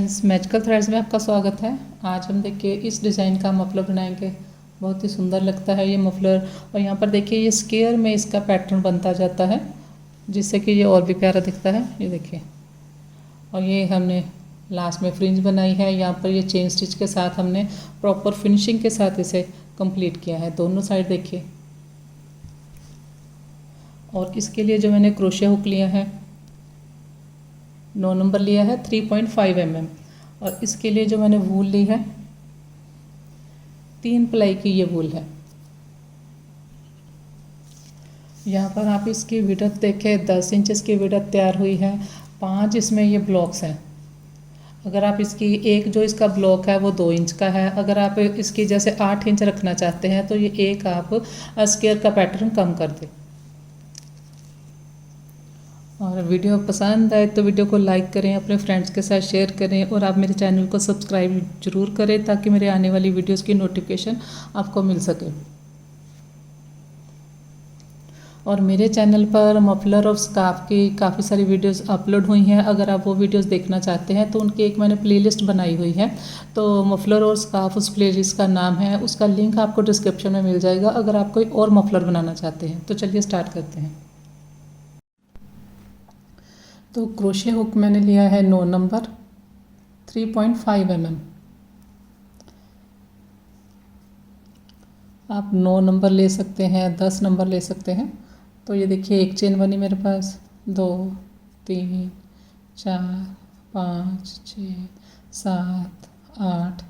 Friends, magical threads में आपका स्वागत है। आज हम देखिए इस डिज़ाइन का मफलर बनाएंगे। बहुत ही सुंदर लगता है ये मफलर। और यहाँ पर देखिए ये स्क्वायर में इसका पैटर्न बनता जाता है, जिससे कि ये और भी प्यारा दिखता है। ये देखिए, और ये हमने लास्ट में फ्रिंज बनाई है। यहाँ पर ये चेन स्टिच के साथ हमने प्रॉपर फिनिशिंग के साथ इसे कंप्लीट किया है। दोनों साइड देखिए। और इसके लिए जो मैंने क्रोशिया हुक लिया है, 9 नंबर लिया है 3.5 mm। और इसके लिए जो मैंने वूल ली है, 3 प्लाई की ये वूल है। यहाँ पर आप इसकी विड्थ देखें, 10 इंच की विड्थ तैयार हुई है। 5 इसमें ये ब्लॉक्स हैं। अगर आप इसकी एक जो इसका ब्लॉक है वो 2 इंच का है। अगर आप इसकी जैसे 8 इंच रखना चाहते हैं तो ये एक आप स्क्वायर का पैटर्न कम कर दें। और वीडियो पसंद आए तो वीडियो को लाइक करें, अपने फ्रेंड्स के साथ शेयर करें, और आप मेरे चैनल को सब्सक्राइब जरूर करें ताकि मेरे आने वाली वीडियोस की नोटिफिकेशन आपको मिल सके। और मेरे चैनल पर मफलर और स्कार्फ की काफ़ी सारी वीडियोस अपलोड हुई हैं। अगर आप वो वीडियोस देखना चाहते हैं तो उनकी एक मैंने प्लेलिस्ट बनाई हुई है। तो मफलर और स्कार्फ उस प्लेलिस्ट का नाम है, उसका लिंक आपको डिस्क्रिप्शन में मिल जाएगा अगर आप कोई और मफलर बनाना चाहते हैं। तो चलिए स्टार्ट करते हैं। तो क्रोशिया हुक मैंने लिया है 9 नंबर 3.5 mm। आप 9 नंबर ले सकते हैं, 10 नंबर ले सकते हैं। तो ये देखिए एक चेन बनी मेरे पास, 2 3 4 5 6 7 8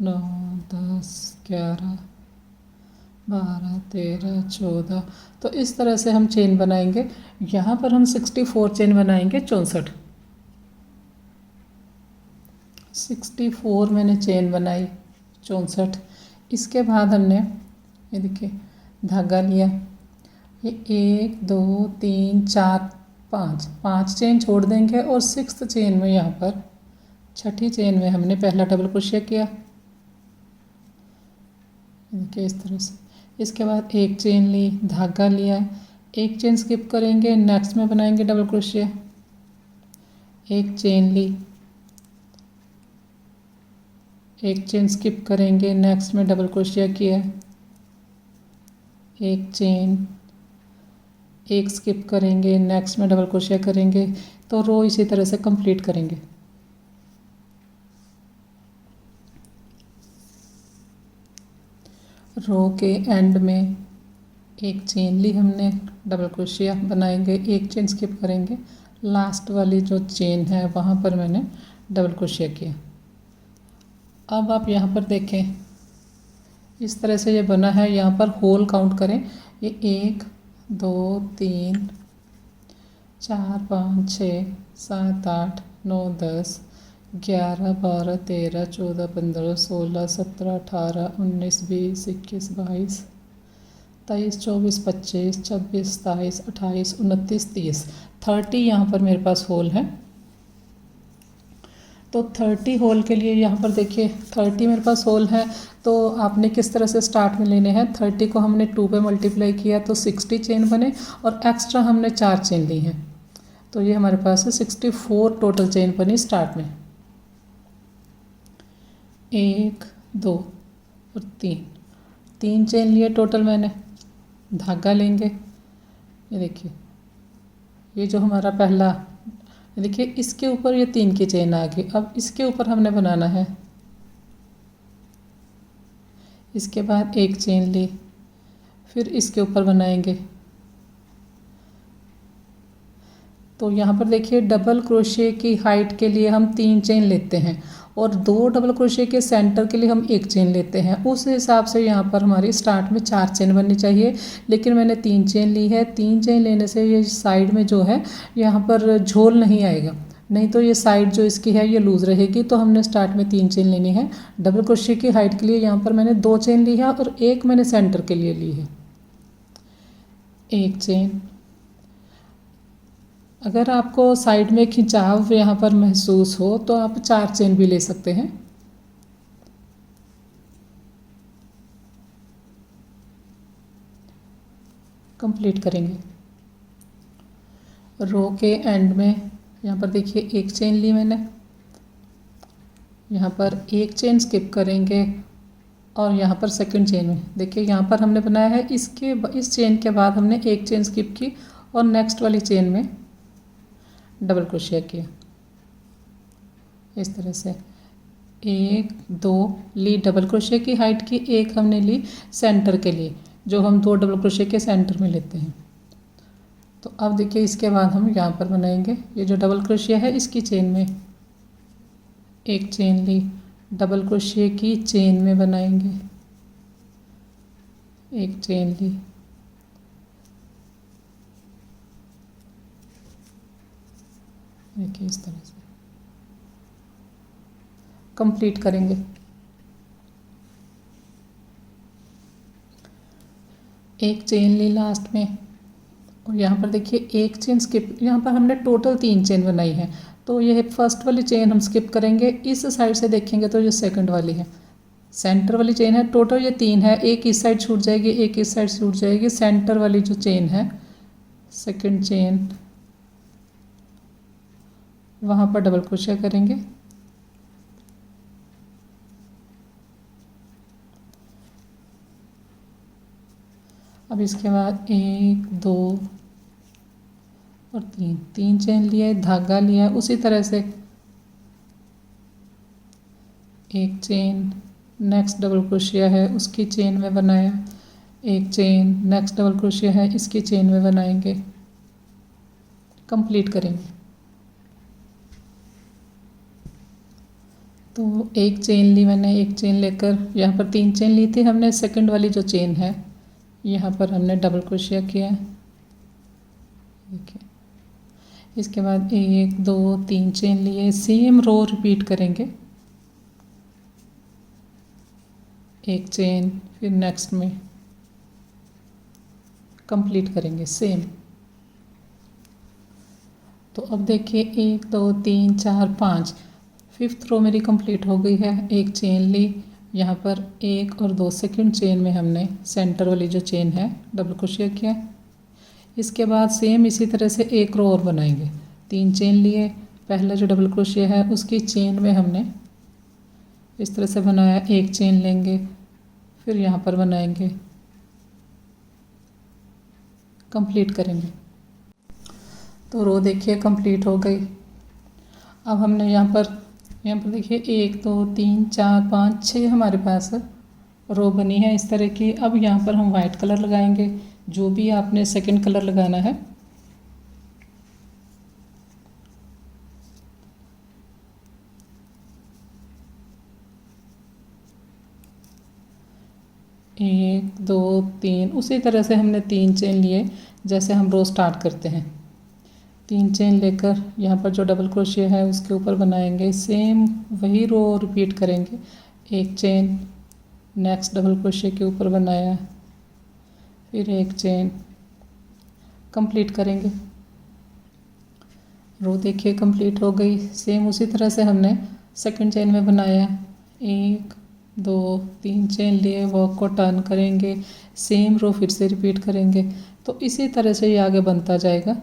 9 10 11 12 13 14। तो इस तरह से हम चेन बनाएंगे। यहाँ पर हम 64 चेन बनाएंगे, 64 मैंने चेन बनाई, 64। इसके बाद हमने ये देखिए धागा लिया, ये 1 2 3 4 5 चेन छोड़ देंगे। और 6th चेन में यहाँ पर 6ठी चेन में हमने पहला डबल क्रोशिया किया, देखिए इस तरह से। इसके बाद एक चेन ली, धागा लिया, एक चेन स्किप करेंगे, नेक्स्ट में बनाएंगे डबल क्रोशिया। एक चेन ली, एक चेन स्किप करेंगे, नेक्स्ट में डबल क्रोशिया किया, एक चेन, एक स्किप करेंगे, नेक्स्ट में डबल क्रोशिया करेंगे। तो रो इसी तरह से कंप्लीट करेंगे। रो के एंड में एक चेन ली हमने, डबल क्रोशिया बनाएंगे, एक चेन स्किप करेंगे, लास्ट वाली जो चेन है वहाँ पर मैंने डबल क्रोशिया किया। अब आप यहाँ पर देखें, इस तरह से ये बना है। यहाँ पर होल काउंट करें, ये 1 2 3 4 5 6 7 8 9 10 11 12 13 14 15 16 17 18 19 20 21 22 23 24 25 26 27 28 29 30 30 यहाँ पर मेरे पास होल है। तो 30 होल के लिए यहाँ पर देखिए 30 मेरे पास होल है। तो आपने किस तरह से स्टार्ट में लेने हैं, 30 को हमने 2 पे मल्टीप्लाई किया तो 60 चेन बने, और एक्स्ट्रा हमने 4 चेन ली हैं। तो ये हमारे पास है 64 टोटल चेन बनी स्टार्ट में। 1 2 और 3 चेन लिए टोटल मैंने। धागा लेंगे, ये देखिए ये जो हमारा पहला, देखिए इसके ऊपर ये 3 की चेन आ गई। अब इसके ऊपर हमने बनाना है। इसके बाद एक चेन ली, फिर इसके ऊपर बनाएंगे। तो यहाँ पर देखिए डबल क्रोशिया की हाइट के लिए हम 3 चेन लेते हैं, और 2 डबल क्रोशिया के सेंटर के लिए हम 1 चेन लेते हैं। उस हिसाब से यहाँ पर हमारी स्टार्ट में 4 चेन बननी चाहिए, लेकिन मैंने 3 चेन ली है। 3 चेन लेने से ये साइड में जो है यहाँ पर झोल नहीं आएगा, नहीं तो ये साइड जो इसकी है ये लूज़ रहेगी। तो हमने स्टार्ट में 3 चेन लेनी है। डबल क्रोशिया की हाइट के लिए यहाँ पर मैंने 2 चेन ली है, और एक मैंने सेंटर के लिए ली है, एक चेन। अगर आपको साइड में खिंचाव यहाँ पर महसूस हो तो आप 4 चेन भी ले सकते हैं। कंप्लीट करेंगे। रो के एंड में यहाँ पर देखिए एक चेन ली मैंने, यहाँ पर एक चेन स्किप करेंगे और यहाँ पर सेकंड चेन में देखिए यहाँ पर हमने बनाया है, इस चेन के बाद हमने एक चेन स्किप की और नेक्स्ट वाली चेन में डबल क्रोशिया किया। इस तरह से 1 2 ली डबल क्रोशिया की हाइट की, एक हमने ली सेंटर के लिए, जो हम 2 डबल क्रोशिया के सेंटर में लेते हैं। तो अब देखिए इसके बाद हम यहाँ पर बनाएंगे, ये जो डबल क्रोशिया है इसकी चेन में एक चेन ली, डबल क्रोशिया की चेन में बनाएंगे, एक चेन ली, देखिए इस तरह से कंप्लीट करेंगे। एक चेन ली लास्ट में और यहाँ पर देखिए एक चेन स्किप, यहाँ पर हमने टोटल 3 चेन बनाई है, तो यह फर्स्ट वाली चेन हम स्किप करेंगे। इस साइड से देखेंगे तो ये सेकंड वाली है, सेंटर वाली चेन है। टोटल ये 3 है, एक इस साइड छूट जाएगी, एक इस साइड छूट जाएगी। सेंटर वाली जो चेन है सेकंड चेन, वहाँ पर डबल क्रोशिया करेंगे, अब इसके बाद 1 2 और 3 चेन लिया, धागा लिया, उसी तरह से एक चेन, नेक्स्ट डबल क्रोशिया है उसकी चेन में बनाया, एक चेन, नेक्स्ट डबल क्रोशिया है इसकी चेन में बनाएंगे, कंप्लीट करेंगे। तो एक चेन ली मैंने, एक चेन लेकर यहाँ पर 3 चेन ली थी हमने, सेकंड वाली जो चेन है यहाँ पर हमने डबल क्रोशिया किया, देखिए। इसके बाद 1 2 3 चेन लिए, सेम रो रिपीट करेंगे, एक चेन, फिर नेक्स्ट में कंप्लीट करेंगे सेम। तो अब देखिए 1 2 3 4 5, 5th रो मेरी कंप्लीट हो गई है। एक चेन ली, यहाँ पर 1 और 2 सेकंड चेन में हमने सेंटर वाली जो चेन है डबल क्रोशिया किया। इसके बाद सेम इसी तरह से एक रो और बनाएंगे, 3 चेन लिए, पहला जो डबल क्रोशिया है उसकी चेन में हमने इस तरह से बनाया, एक चेन लेंगे, फिर यहाँ पर बनाएंगे, कंप्लीट करेंगे। तो रो देखिए कंप्लीट हो गई। अब हमने यहाँ पर देखिए 1 2 3 4 5 6 हमारे पास रो बनी है इस तरह की। अब यहाँ पर हम वाइट कलर लगाएंगे, जो भी आपने सेकंड कलर लगाना है। एक 2 3, उसी तरह से हमने 3 चेन लिए जैसे हम रो स्टार्ट करते हैं। 3 चेन लेकर यहाँ पर जो डबल क्रोशिया है उसके ऊपर बनाएंगे, सेम वही रो रिपीट करेंगे, एक चेन, नेक्स्ट डबल क्रोशिया के ऊपर बनाया, फिर एक चेन, कंप्लीट करेंगे। रो देखिए कंप्लीट हो गई। सेम उसी तरह से हमने सेकंड चेन में बनाया, 1 2 3 चेन लिए, वर्क को टर्न करेंगे, सेम रो फिर से रिपीट करेंगे। तो इसी तरह से ये आगे बनता जाएगा।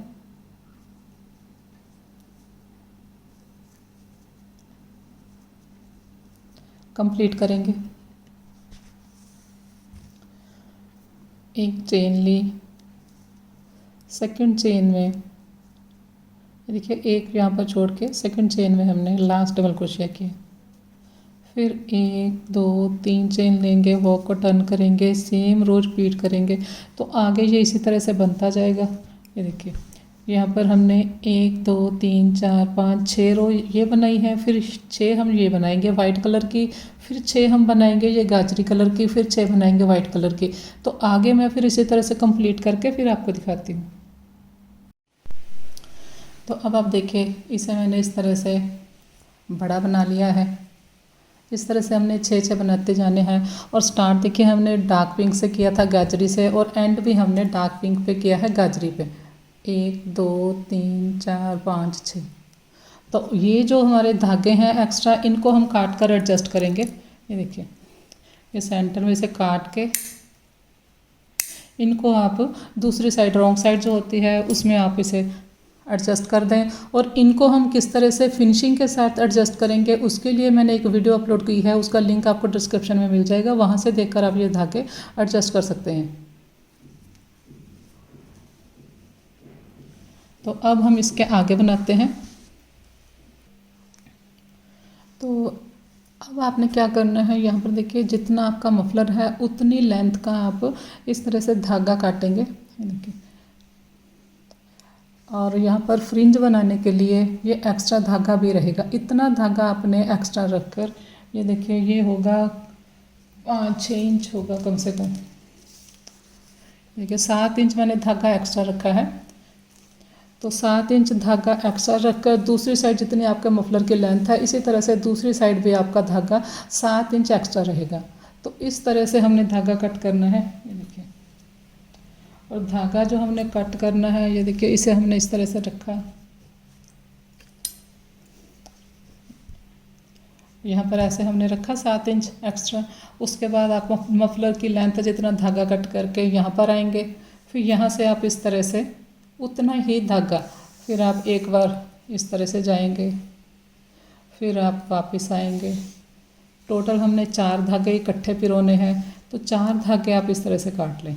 कंप्लीट करेंगे। एक चेन ली, सेकंड चेन में देखिए एक यहाँ पर छोड़ के सेकंड चेन में हमने लास्ट डबल क्रोशिया किया, फिर 1 2 3 चेन लेंगे, वर्क को टर्न करेंगे, सेम रो रिपीट करेंगे। तो आगे ये इसी तरह से बनता जाएगा। ये देखिए यहाँ पर हमने 1 2 3 4 5 6 रो ये बनाई है, फिर 6 हम ये बनाएंगे वाइट कलर की, फिर 6 हम बनाएंगे ये गाजरी कलर की, फिर 6 बनाएंगे वाइट कलर की। तो आगे मैं फिर इसी तरह से कंप्लीट करके फिर आपको दिखाती हूँ। तो अब आप देखिए इसे मैंने इस तरह से बड़ा बना लिया है। इस तरह से हमने 6 बनाते जाने हैं। और स्टार्ट देखिए हमने डार्क पिंक से किया था, गाजरी से, और एंड भी हमने डार्क पिंक पे किया है, गाजरी पे। 1 2 3 4 5 6। तो ये जो हमारे धागे हैं एक्स्ट्रा, इनको हम काट कर एडजस्ट करेंगे। ये देखिए ये सेंटर में से काट के इनको आप दूसरी साइड, रॉन्ग साइड जो होती है उसमें आप इसे एडजस्ट कर दें। और इनको हम किस तरह से फिनिशिंग के साथ एडजस्ट करेंगे उसके लिए मैंने एक वीडियो अपलोड की है, उसका लिंक आपको डिस्क्रिप्शन में मिल जाएगा, वहाँ से देखकर आप ये धागे एडजस्ट कर सकते हैं। तो अब हम इसके आगे बनाते हैं। तो अब आपने क्या करना है, यहाँ पर देखिए जितना आपका मफलर है उतनी लेंथ का आप इस तरह से धागा काटेंगे, देखिए। और यहाँ पर फ्रिंज बनाने के लिए ये एक्स्ट्रा धागा भी रहेगा, इतना धागा आपने एक्स्ट्रा रखकर, ये देखिए ये होगा 5-6 इंच होगा कम से कम। देखिए 7 इंच मैंने धागा एक्स्ट्रा रखा है। तो 7 इंच धागा एक्स्ट्रा रखकर दूसरी साइड जितनी आपके मफलर की लेंथ है इसी तरह से दूसरी साइड भी आपका धागा 7 इंच एक्स्ट्रा रहेगा। तो इस तरह से हमने धागा कट करना है, ये देखिए। और धागा जो हमने कट करना है, ये देखिए इसे हमने इस तरह से रखा, यहाँ पर ऐसे हमने रखा 7 इंच एक्स्ट्रा। उसके बाद आप मफलर की लेंथ जितना धागा कट करके यहाँ पर आएंगे, फिर यहाँ से आप इस तरह से उतना ही धागा, फिर आप एक बार इस तरह से जाएंगे, फिर आप वापस आएंगे। टोटल हमने 4 धागे इकट्ठे पिरोने हैं, तो 4 धागे आप इस तरह से काट लें।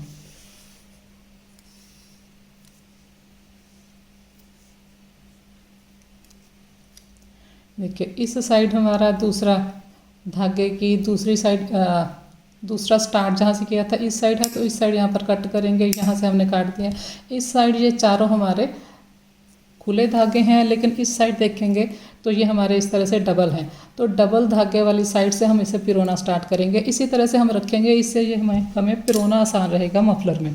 देखिए इस साइड हमारा दूसरा धागे की दूसरी साइड दूसरा स्टार्ट जहाँ से किया था इस साइड है, तो इस साइड यहाँ पर कट करेंगे, यहाँ से हमने काट दिया। इस साइड ये चारों हमारे खुले धागे हैं, लेकिन इस साइड देखेंगे तो ये हमारे इस तरह से डबल हैं। तो डबल धागे वाली साइड से हम इसे पिरोना स्टार्ट करेंगे, इसी तरह से हम रखेंगे, इससे ये हमें पिरोना आसान रहेगा मफलर में।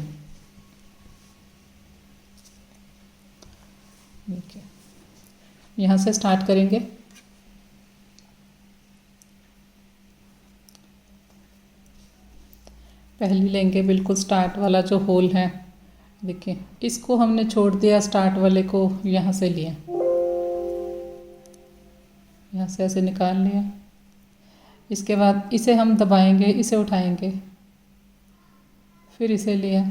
देखिए यहाँ से स्टार्ट करेंगे, पहली लेंगे बिल्कुल स्टार्ट वाला जो होल है, देखिए इसको हमने छोड़ दिया, स्टार्ट वाले को यहाँ से लिया, यहाँ से ऐसे निकाल लिया। इसके बाद इसे हम दबाएंगे, इसे उठाएंगे, फिर इसे लिया।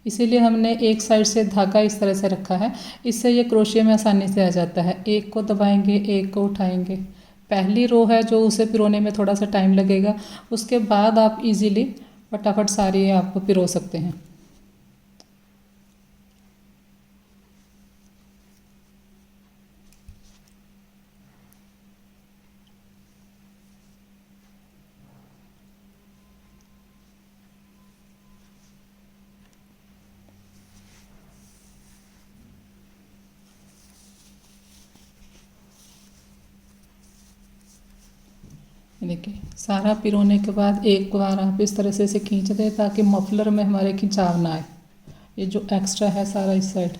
इसीलिए हमने एक साइड से धागा इस तरह से रखा है, इससे ये क्रोशिया में आसानी से आ जाता है। एक को दबाएंगे, एक को उठाएंगे। पहली रो है जो उसे पिरोने में थोड़ा सा टाइम लगेगा, उसके बाद आप इजीली फटाफट सारी आप पिरो सकते हैं। देखिए सारा पिरोने के बाद एक बार आप इस तरह से इसे खींच दें ताकि मफलर में हमारे खिंचाव ना आए। ये जो एक्स्ट्रा है सारा इस साइड,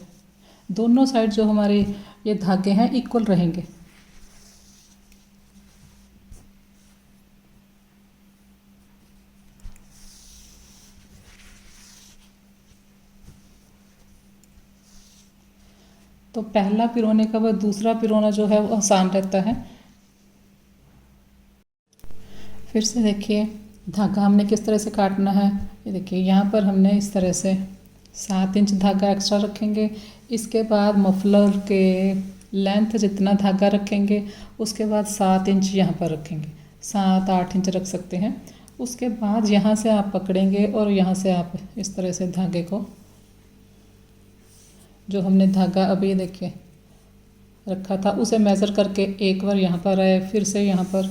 दोनों साइड जो हमारे ये धागे हैं इक्वल रहेंगे। तो पहला पिरोने का बाद दूसरा पिरोना जो है वो आसान रहता है। फिर से देखिए धागा हमने किस तरह से काटना है, ये देखिए यहाँ पर हमने इस तरह से 7 इंच धागा एक्स्ट्रा रखेंगे। इसके बाद मफलर के लेंथ जितना धागा रखेंगे उसके बाद 7 इंच यहाँ पर रखेंगे, 7-8 इंच रख सकते हैं। उसके बाद यहाँ से आप पकड़ेंगे और यहाँ से आप इस तरह से धागे को, जो हमने धागा अभी देखिए रखा था उसे मेज़र करके एक बार यहाँ पर आए, फिर से यहाँ पर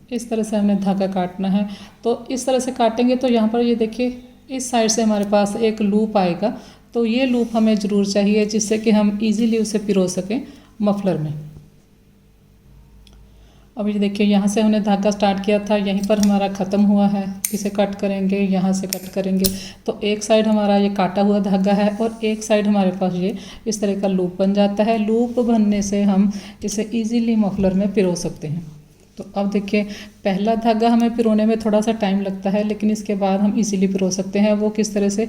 इस तरह से हमने धागा काटना है। तो इस तरह से काटेंगे तो यहाँ पर ये देखिए इस साइड से हमारे पास एक लूप आएगा, तो ये लूप हमें ज़रूर चाहिए जिससे कि हम इजीली उसे पिरो सकें मफलर में। अब ये देखिए यहाँ से हमने धागा स्टार्ट किया था, यहीं पर हमारा ख़त्म हुआ है। इसे कट करेंगे, यहाँ से कट करेंगे, तो एक साइड हमारा ये काटा हुआ धागा है और एक साइड हमारे पास ये इस तरह का लूप बन जाता है। लूप बनने से हम इसे ईजीली मफलर में पिरो सकते हैं। तो अब देखिए पहला धागा हमें पिरोने में थोड़ा सा टाइम लगता है, लेकिन इसके बाद हम इजीली पिरो सकते हैं। वो किस तरह से,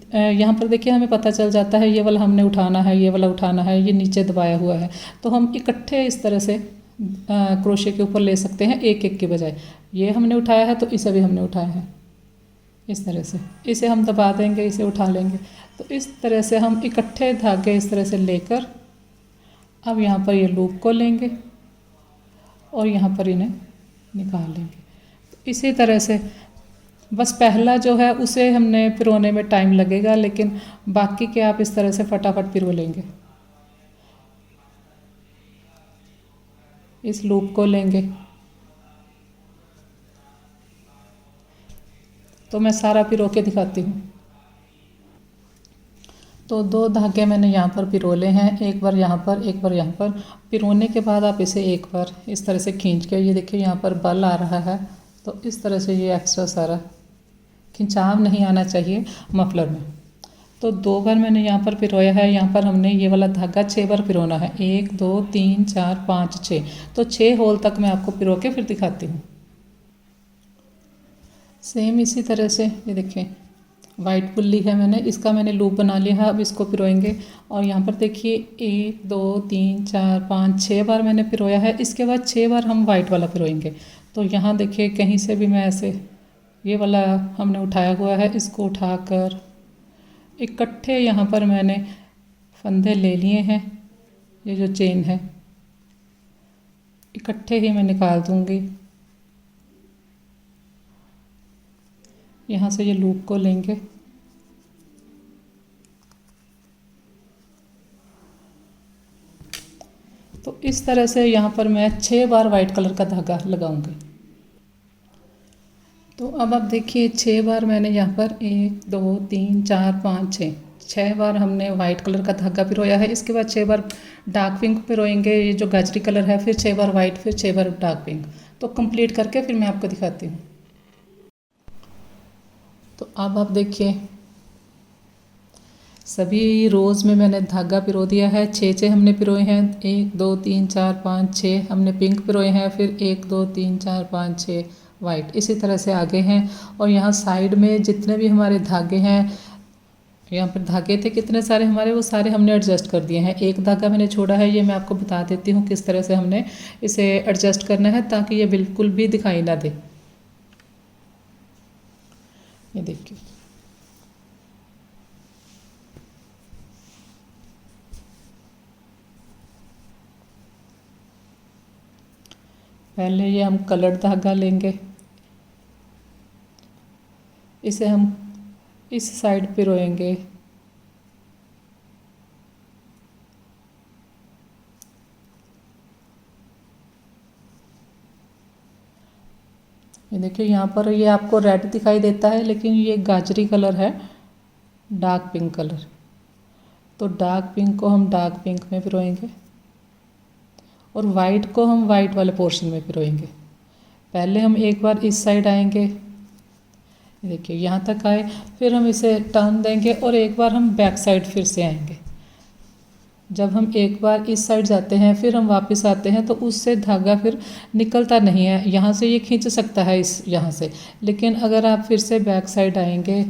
यहाँ पर देखिए हमें पता चल जाता है ये वाला हमने उठाना है, ये वाला उठाना है, ये नीचे दबाया हुआ है, तो हम इकट्ठे इस तरह से क्रोशे के ऊपर ले सकते हैं एक एक के बजाय। ये हमने उठाया है तो इसे भी हमने उठाया है, इस तरह से इसे हम दबा देंगे, इसे उठा लेंगे। तो इस तरह से हम इकट्ठे धागे इस तरह से लेकर अब यहाँ पर ये लूप को लेंगे और यहाँ पर इन्हें निकाल लेंगे। तो इसी तरह से बस पहला जो है उसे हमने पिरोने में टाइम लगेगा, लेकिन बाकी के आप इस तरह से फटाफट पिरो लेंगे। इस लूप को लेंगे तो मैं सारा पिरो के दिखाती हूँ। तो 2 धागे मैंने यहाँ पर पिरोले हैं, एक बार यहाँ पर, एक बार यहाँ पर। पिरोने के बाद आप इसे एक बार इस तरह से खींच के, ये देखिए यहाँ पर बल आ रहा है, तो इस तरह से ये एक्स्ट्रा सारा खिंचाव नहीं आना चाहिए मफलर में। तो 2 बार मैंने यहाँ पर पिरोया है। यहाँ पर हमने ये वाला धागा 6 बार पिरोना है, 1 2 3 4 5 6। तो 6 होल तक मैं आपको पिरो के फिर दिखाती हूँ। सेम इसी तरह से ये देखें, वाइट पुल्ली है मैंने, इसका मैंने लूप बना लिया है। अब इसको पिरोएंगे और यहाँ पर देखिए 1 2 3 4 5 6 बार मैंने पिरोया है। इसके बाद 6 बार हम वाइट वाला पिरोएंगे। तो यहाँ देखिए कहीं से भी मैं ऐसे, ये वाला हमने उठाया हुआ है, इसको उठाकर इकट्ठे यहाँ पर मैंने फंदे ले लिए हैं। ये जो चेन है इकट्ठे ही मैं निकाल दूँगी। यहाँ से ये लूप को लेंगे, तो इस तरह से यहाँ पर मैं 6 बार वाइट कलर का धागा लगाऊंगी। तो अब आप देखिए 6 बार मैंने यहाँ पर 1 2 3 4 5 6 बार हमने वाइट कलर का धागा पिरोया है। इसके बाद 6 बार डार्क पिंक पिरोएंगे, ये जो गाजरी कलर है, फिर 6 बार वाइट, फिर 6 बार डार्क पिंक। तो कंप्लीट करके फिर मैं आपको दिखाती हूँ। तो अब आप देखिए सभी रोज़ में मैंने धागा पिरो दिया है। 6 हमने पिरोए हैं, 1 2 3 4 5 6 हमने पिंक पिरोए हैं, फिर 1 2 3 4 5 6 वाइट। इसी तरह से आगे हैं। और यहाँ साइड में जितने भी हमारे धागे हैं, यहाँ पर धागे थे कितने सारे हमारे, वो सारे हमने एडजस्ट कर दिए हैं। एक धागा मैंने छोड़ा है, ये मैं आपको बता देती हूँ किस तरह से हमने इसे एडजस्ट करना है ताकि ये बिल्कुल भी दिखाई ना दे। ये देखिए, पहले ये हम कलर्ड धागा लेंगे, इसे हम इस साइड पे रोएंगे। ये देखिए यहाँ पर ये आपको रेड दिखाई देता है, लेकिन ये गाजरी कलर है, डार्क पिंक कलर। तो डार्क पिंक को हम डार्क पिंक में पिरोएंगे और वाइट को हम वाइट वाले पोर्शन में पिरोएंगे। पहले हम एक बार इस साइड आएंगे, देखिए यहाँ तक आए, फिर हम इसे टर्न देंगे और एक बार हम बैक साइड फिर से आएंगे। जब हम एक बार इस साइड जाते हैं फिर हम वापस आते हैं तो उससे धागा फिर निकलता नहीं है। यहाँ से ये खींच सकता है इस यहाँ से, लेकिन अगर आप फिर से बैक साइड आएंगे,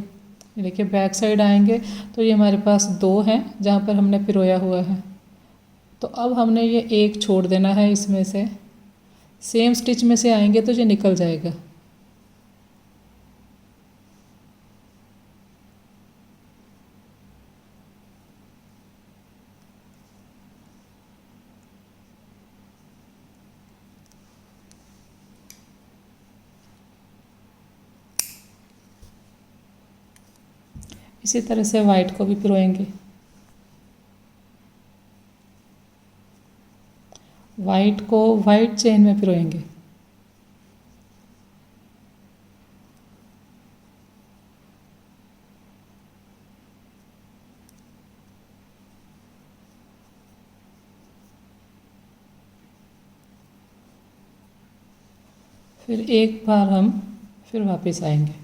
देखिए बैक साइड आएंगे तो ये हमारे पास 2 हैं जहाँ पर हमने पिरोया हुआ है। तो अब हमने ये एक छोड़ देना है, इसमें से सेम स्टिच में से आएंगे तो ये निकल जाएगा। इसी तरह से वाइट को भी पिरोएंगे। वाइट को वाइट चेन में पिरोएंगे। फिर एक बार हम फिर वापस आएंगे।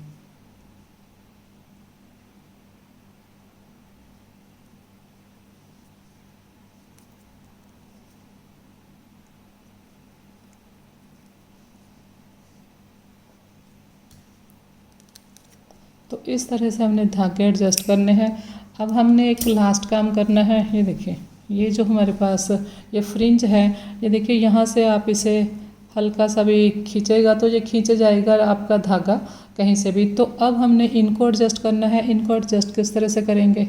तो इस तरह से हमने धागे एडजस्ट करने हैं। अब हमने एक लास्ट काम करना है। ये देखिए, ये जो हमारे पास ये फ्रिंज है, ये देखिए यहाँ से आप इसे हल्का सा भी खींचेगा तो ये खींच जाएगा आपका धागा कहीं से भी। तो अब हमने इनको एडजस्ट करना है। इनको एडजस्ट किस तरह से करेंगे,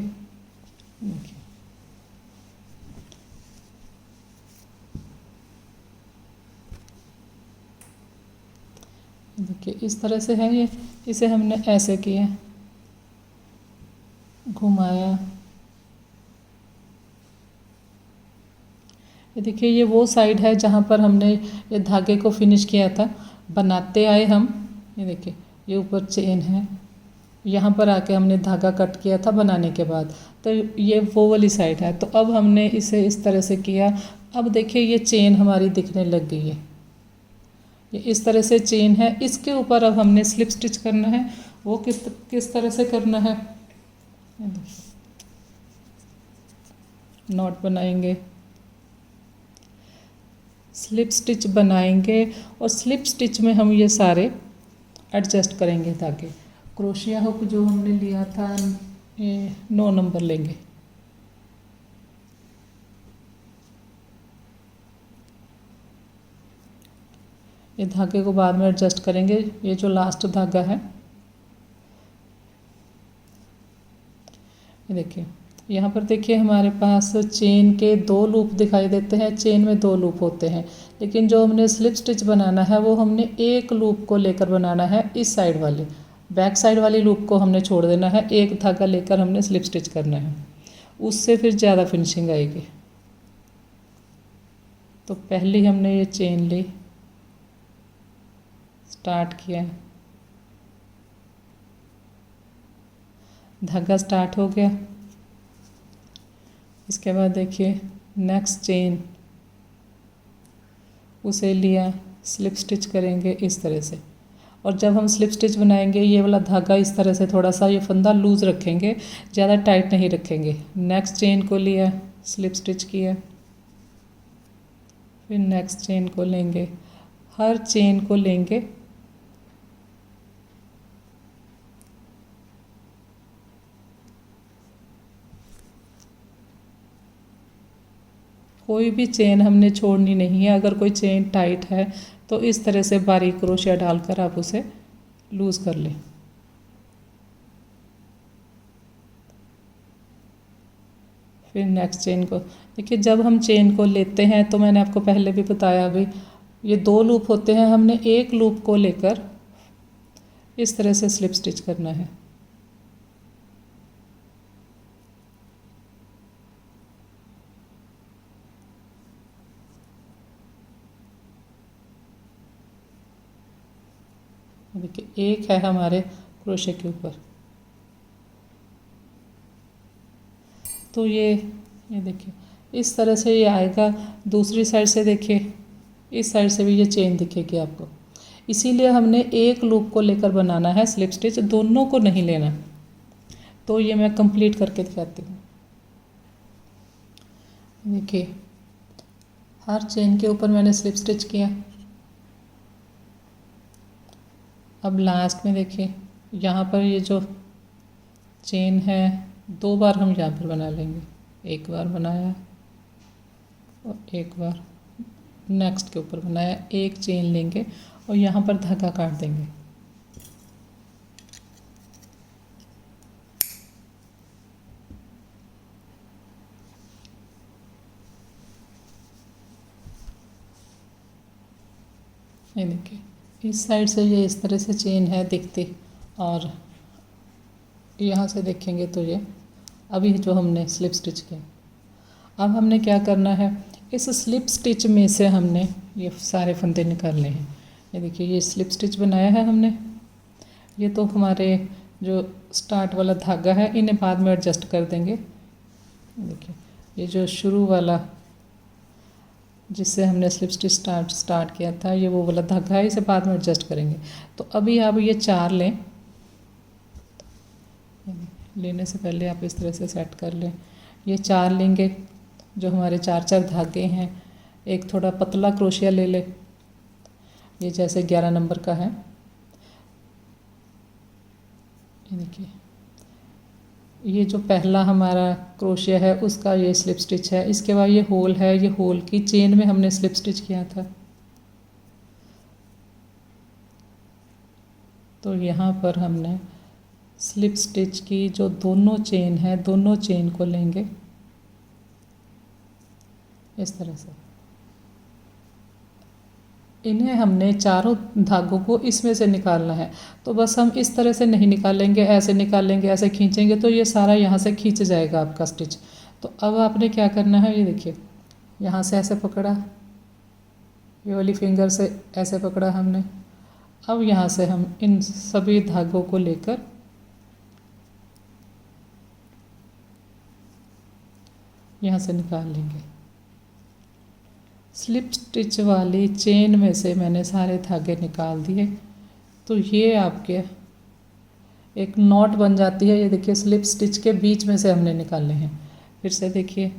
देखिए इस तरह से है ये। इसे हमने ऐसे किया, घुमाया। ये देखिए ये वो साइड है जहाँ पर हमने ये धागे को फिनिश किया था, बनाते आए हम। ये देखिए ये ऊपर चेन है, यहाँ पर आके हमने धागा कट किया था बनाने के बाद। तो ये वो वाली साइड है। तो अब हमने इसे इस तरह से किया। अब देखिए ये चेन हमारी दिखने लग गई है। ये इस तरह से चेन है। इसके ऊपर अब हमने स्लिप स्टिच करना है। वो किस तरह से करना है, नॉट बनाएंगे, स्लिप स्टिच बनाएंगे और स्लिप स्टिच में हम ये सारे एडजस्ट करेंगे धागे। क्रोशिया हुक जो हमने लिया था 9 नंबर लेंगे। ये धागे को बाद में एडजस्ट करेंगे। ये जो लास्ट धागा है, ये देखिए यहाँ पर देखिए हमारे पास चेन के 2 लूप दिखाई देते हैं। चेन में 2 लूप होते हैं, लेकिन जो हमने स्लिप स्टिच बनाना है वो हमने एक लूप को लेकर बनाना है। इस साइड वाले बैक साइड वाली लूप को हमने छोड़ देना है। एक धागा लेकर हमने स्लिप स्टिच करना है, उससे फिर ज़्यादा फिनिशिंग आएगी। तो पहले हमने ये चेन ली, स्टार्ट किया, धागा स्टार्ट हो गया। इसके बाद देखिए नेक्स्ट चेन, उसे लिया, स्लिप स्टिच करेंगे इस तरह से। और जब हम स्लिप स्टिच बनाएंगे ये वाला धागा इस तरह से थोड़ा सा ये फंदा लूज़ रखेंगे, ज़्यादा टाइट नहीं रखेंगे। नेक्स्ट चेन को लिया, स्लिप स्टिच किया, फिर नेक्स्ट चेन को लेंगे। हर चेन को लेंगे, कोई भी चेन हमने छोड़नी नहीं है। अगर कोई चेन टाइट है तो इस तरह से बारीक क्रोशिया डालकर आप उसे लूज़ कर लें। फिर नेक्स्ट चेन को देखिए। जब हम चेन को लेते हैं तो मैंने आपको पहले भी बताया, अभी ये 2 लूप होते हैं। हमने एक लूप को लेकर इस तरह से स्लिप स्टिच करना है। देखिए एक है हमारे क्रोशे के ऊपर। तो ये देखिए इस तरह से ये आएगा। दूसरी साइड से देखिए, इस साइड से भी ये चेन दिखेगी आपको। इसीलिए हमने एक लूप को लेकर बनाना है स्लिप स्टिच, दोनों को नहीं लेना। तो ये मैं कंप्लीट करके दिखाती हूँ। देखिए हर चेन के ऊपर मैंने स्लिप स्टिच किया। अब लास्ट में देखिए यहाँ पर ये जो चेन है 2 बार हम यहाँ पर बना लेंगे। एक बार बनाया और एक बार नेक्स्ट के ऊपर बनाया। एक चेन लेंगे और यहाँ पर धागा काट देंगे। ये देखिए इस साइड से ये इस तरह से चेन है दिखती, और यहाँ से देखेंगे तो ये अभी जो हमने स्लिप स्टिच किया। अब हमने क्या करना है, इस स्लिप स्टिच में से हमने ये सारे फंदे निकालने हैं। ये देखिए ये स्लिप स्टिच बनाया है हमने। ये तो हमारे जो स्टार्ट वाला धागा है इन्हें बाद में एडजस्ट कर देंगे। देखिए ये जो शुरू वाला जिससे हमने स्लिप स्टिच स्टार्ट किया था, ये वो वाला धागा है, इसे बाद में एडजस्ट करेंगे। तो अभी आप ये 4 लें। लेने से पहले आप इस तरह से सेट कर लें। ये 4 लेंगे जो हमारे 4 धागे हैं। एक थोड़ा पतला क्रोशिया ले ले, ये जैसे 11 नंबर का है। ये देखिए ये जो पहला हमारा क्रोशिया है उसका ये स्लिप स्टिच है। इसके बाद ये होल है, ये होल की चेन में हमने स्लिप स्टिच किया था। तो यहाँ पर हमने स्लिप स्टिच की जो दोनों चेन है, दोनों चेन को लेंगे इस तरह से। इन्हें हमने चारों धागों को इसमें से निकालना है। तो बस हम इस तरह से नहीं निकालेंगे, ऐसे निकालेंगे, ऐसे खींचेंगे तो ये सारा यहाँ से खींच जाएगा आपका स्टिच। तो अब आपने क्या करना है, ये देखिए, यहाँ से ऐसे पकड़ा, ये वाली फिंगर से ऐसे पकड़ा हमने। अब यहाँ से हम इन सभी धागों को लेकर यहाँ से निकाल लेंगे। स्लिप स्टिच वाली चेन में से मैंने सारे धागे निकाल दिए। तो ये आपके एक नॉट बन जाती है। ये देखिए, स्लिप स्टिच के बीच में से हमने निकालने हैं। फिर से देखिए,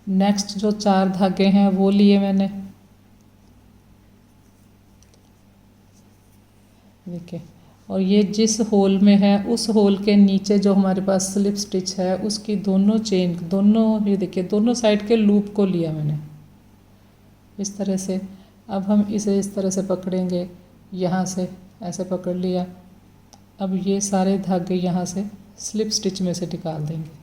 नेक्स्ट जो 4 धागे हैं वो लिए मैंने, देखिए, और ये जिस होल में है उस होल के नीचे जो हमारे पास स्लिप स्टिच है उसकी दोनों चेन, दोनों, ये देखिए, दोनों साइड के लूप को लिया मैंने इस तरह से। अब हम इसे इस तरह से पकड़ेंगे, यहाँ से ऐसे पकड़ लिया। अब ये सारे धागे यहाँ से स्लिप स्टिच में से निकाल देंगे।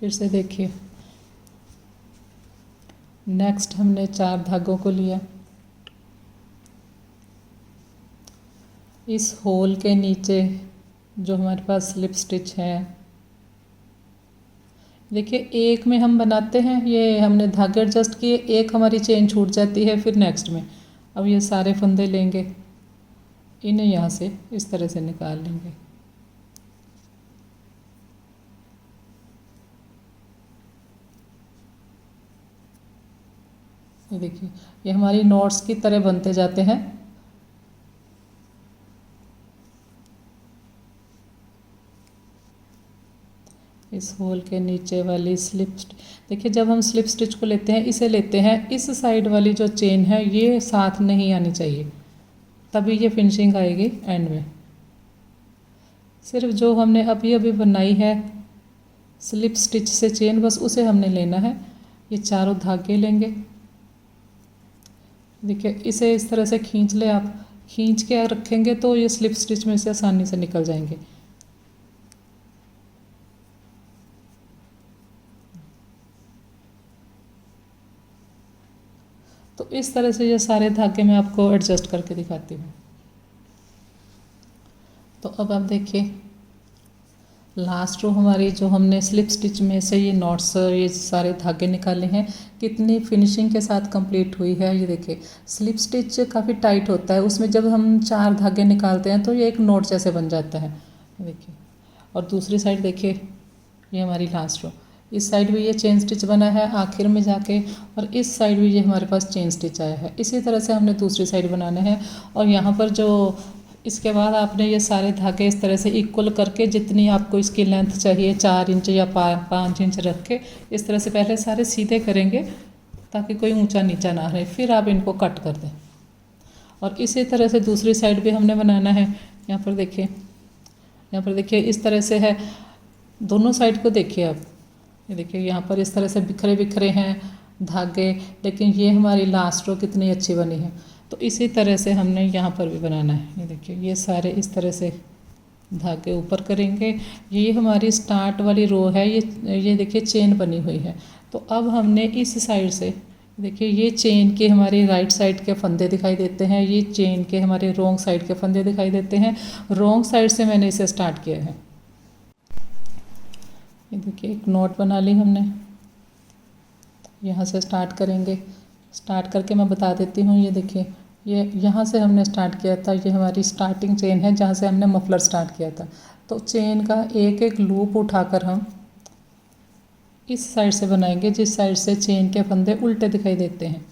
फिर से देखिए, नेक्स्ट हमने 4 धागों को लिया, इस होल के नीचे जो हमारे पास स्लिप स्टिच है, देखिए, एक में हम बनाते हैं, ये हमने धागे एडजस्ट किए, एक हमारी चेन छूट जाती है, फिर नेक्स्ट में। अब ये सारे फंदे लेंगे, इन्हें यहाँ से इस तरह से निकाल लेंगे। ये देखिए, ये हमारी नॉट्स की तरह बनते जाते हैं। इस होल के नीचे वाली स्लिप, देखिए, जब हम स्लिप स्टिच को लेते हैं, इसे लेते हैं, इस साइड वाली जो चेन है ये साथ नहीं आनी चाहिए, तभी ये फिनिशिंग आएगी एंड में। सिर्फ जो हमने अभी अभी बनाई है स्लिप स्टिच से चेन, बस उसे हमने लेना है। ये चारों धागे लेंगे, देखिए, इसे इस तरह से खींच ले आप, खींच के रखेंगे तो ये स्लिप स्टिच में से आसानी से निकल जाएंगे। तो इस तरह से ये सारे धागे मैं आपको एडजस्ट करके दिखाती हूँ। तो अब आप देखिए, लास्ट रो हमारी जो हमने स्लिप स्टिच में से ये नॉट्स, ये सारे धागे निकाले हैं, कितनी फिनिशिंग के साथ कंप्लीट हुई है। ये देखिए, स्लिप स्टिच काफ़ी टाइट होता है, उसमें जब हम 4 धागे निकालते हैं तो ये एक नोट जैसे बन जाता है। देखिए, और दूसरी साइड देखिए, ये हमारी लास्ट रो, इस साइड भी ये चेन स्टिच बना है आखिर में जाके, और इस साइड भी ये हमारे पास चेन स्टिच आया है। इसी तरह से हमने दूसरी साइड बनाना है। और यहाँ पर जो इसके बाद आपने ये सारे धागे इस तरह से इक्वल करके, जितनी आपको इसकी लेंथ चाहिए, 4 इंच या 5 इंच रख के, इस तरह से पहले सारे सीधे करेंगे ताकि कोई ऊंचा नीचा ना रहे, फिर आप इनको कट कर दें। और इसी तरह से दूसरी साइड भी हमने बनाना है। यहाँ पर देखिए, यहाँ पर देखिए, इस तरह से है, दोनों साइड को देखिए आप, ये देखिए, यहाँ पर इस तरह से बिखरे बिखरे हैं धागे, लेकिन ये हमारी लास्ट रो कितनी अच्छी बनी है। तो इसी तरह से हमने यहाँ पर भी बनाना है। ये देखिए, ये सारे इस तरह से धागे ऊपर करेंगे। ये हमारी स्टार्ट वाली रो है, ये देखिए चेन बनी हुई है। तो अब हमने इस साइड से, देखिए, ये चेन के हमारे राइट साइड के फंदे दिखाई देते हैं, ये चेन के हमारे रॉन्ग साइड के फंदे दिखाई देते हैं। रॉन्ग साइड से मैंने इसे स्टार्ट किया है। ये देखिए, एक नॉट बना ली हमने, यहाँ से स्टार्ट करेंगे। स्टार्ट करके मैं बता देती हूँ, ये देखिए, ये यहाँ से हमने स्टार्ट किया था, ये हमारी स्टार्टिंग चेन है जहाँ से हमने मफलर स्टार्ट किया था। तो चेन का एक एक लूप उठाकर हम इस साइड से बनाएंगे, जिस साइड से चेन के फंदे उल्टे दिखाई देते हैं।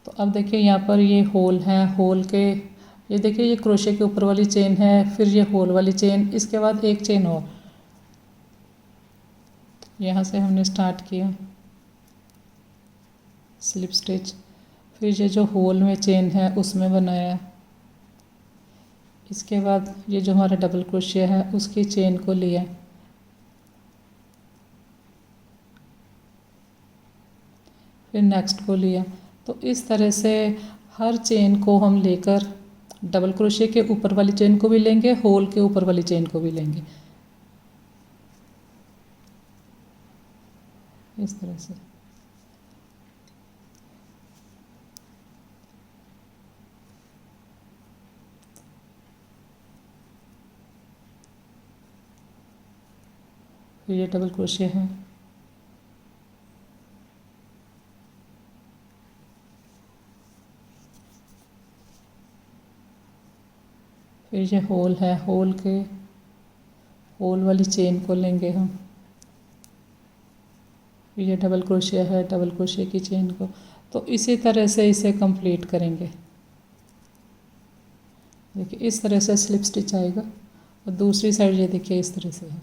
तो अब देखिए, यहाँ पर ये होल है, होल के, ये देखिए, ये क्रोशे के ऊपर वाली चेन है, फिर ये होल वाली चेन, इसके बाद एक चेन और, यहाँ से हमने स्टार्ट किया स्लिप स्टिच, फिर ये जो होल में चेन है उसमें बनाया, इसके बाद ये जो हमारा डबल क्रोशिया है उसकी चेन को लिया, फिर नेक्स्ट को लिया। तो इस तरह से हर चेन को हम लेकर डबल क्रोशिया के ऊपर वाली चेन को भी लेंगे, होल के ऊपर वाली चेन को भी लेंगे, इस तरह से। फिर ये डबल क्रोशिया है, फिर ये होल है, होल वाली चेन को लेंगे हम, फिर ये डबल क्रोशिया है, डबल क्रोशिया की चेन को। तो इसी तरह से इसे कंप्लीट करेंगे। देखिए इस तरह से स्लिप स्टिच आएगा, और दूसरी साइड ये देखिए इस तरह से है।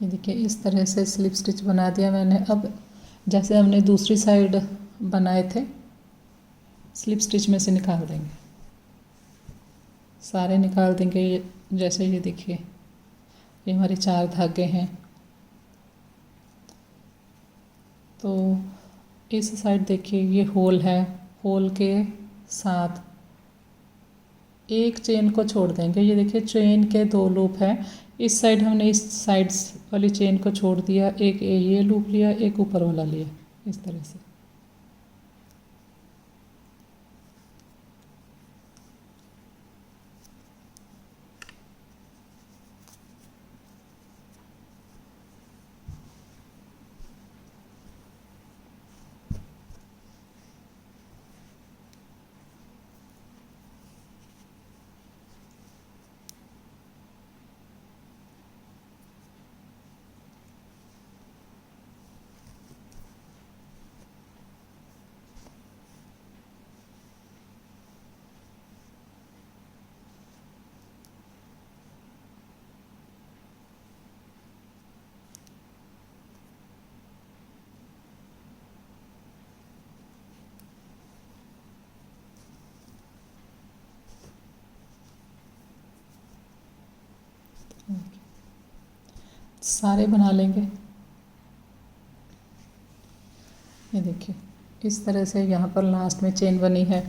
ये देखिए इस तरह से स्लिप स्टिच बना दिया मैंने। अब जैसे हमने दूसरी साइड बनाए थे, स्लिप स्टिच में से निकाल देंगे, सारे निकाल देंगे। जैसे ये देखिए ये हमारे 4 धागे हैं। तो इस साइड देखिए ये होल है, होल के साथ एक चेन को छोड़ देंगे। ये देखिए चेन के 2 लूप हैं। इस साइड हमने इस साइड वाली चेन को छोड़ दिया, एक ये लूप लिया, एक ऊपर वाला लिया, इस तरह से। सारे बना लेंगे। ये देखिए इस तरह से यहाँ पर लास्ट में चेन बनी है,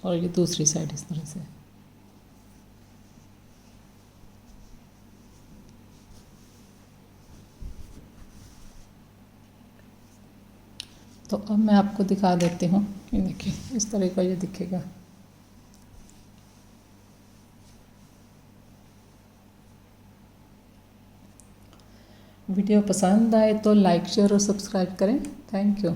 और ये दूसरी साइड इस तरह से। तो अब मैं आपको दिखा देती हूँ। ये देखिए इस तरह का ये दिखेगा। वीडियो पसंद आए तो लाइक, शेयर और सब्सक्राइब करें। Thank you.